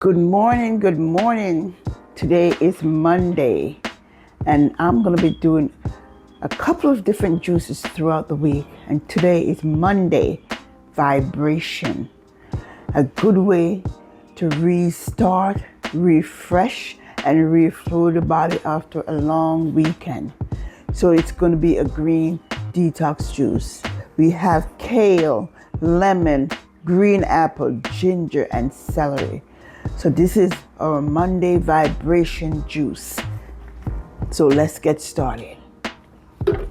Good morning, good morning. Today is Monday, and I'm going to be doing a couple of different juices throughout the week. And today is Monday vibration, a good way to restart, refresh, and refuel the body after a long weekend. So it's going to be a green detox juice. We have kale, lemon, green apple, ginger, and celery. So this is our Monday vibration juice. So let's get started. I'm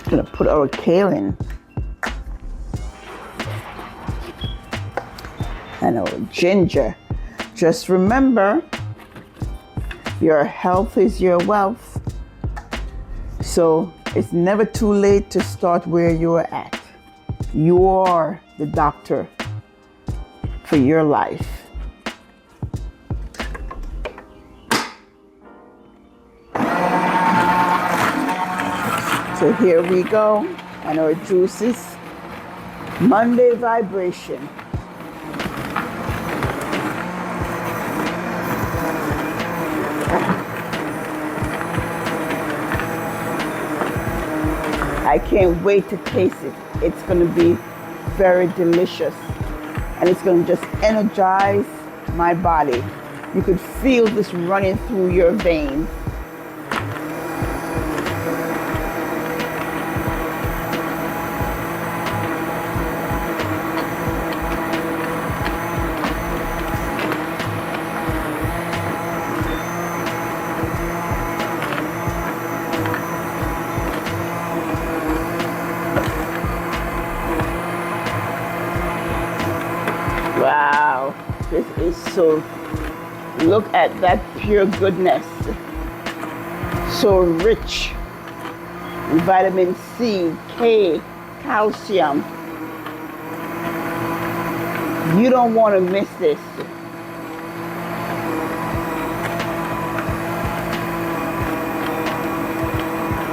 gonna put our kale in. And our ginger. Just remember, your health is your wealth. So it's never too late to start where you're at. You're the doctor for your life. So here we go, and our juices. Monday vibration. I can't wait to taste it. It's going to be very delicious, and it's going to just energize my body. You could feel this running through your veins. Wow, this is so, look at that pure goodness. So rich in vitamin C, K, calcium. You don't want to miss this.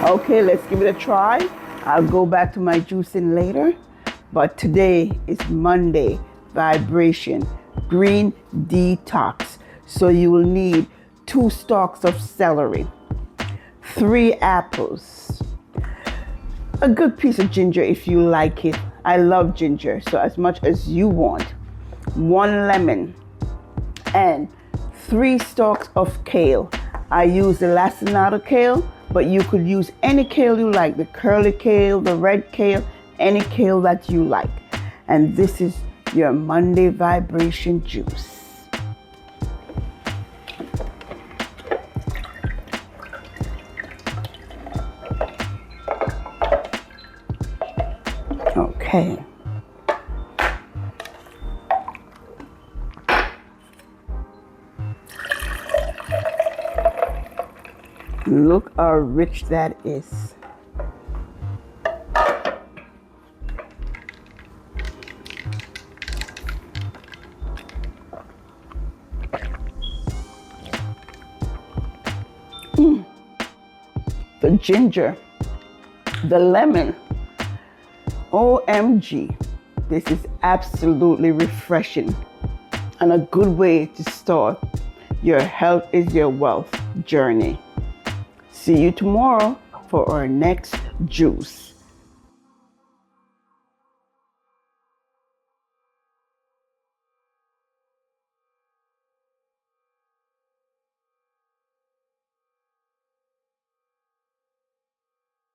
Okay, let's give it a try. I'll go back to my juicing later, but today is Monday vibration, green detox. So you will need 2 stalks of celery, 3 apples, a good piece of ginger if you like it. I love ginger, so as much as you want. 1 lemon and 3 stalks of kale. I use the lacinato kale, but you could use any kale you like, the curly kale, the red kale, any kale that you like. And this is your Monday vibration juice. Okay. Look how rich that is. The ginger, the lemon, OMG, this is absolutely refreshing and a good way to start your health is your wealth journey. See you tomorrow for our next juice.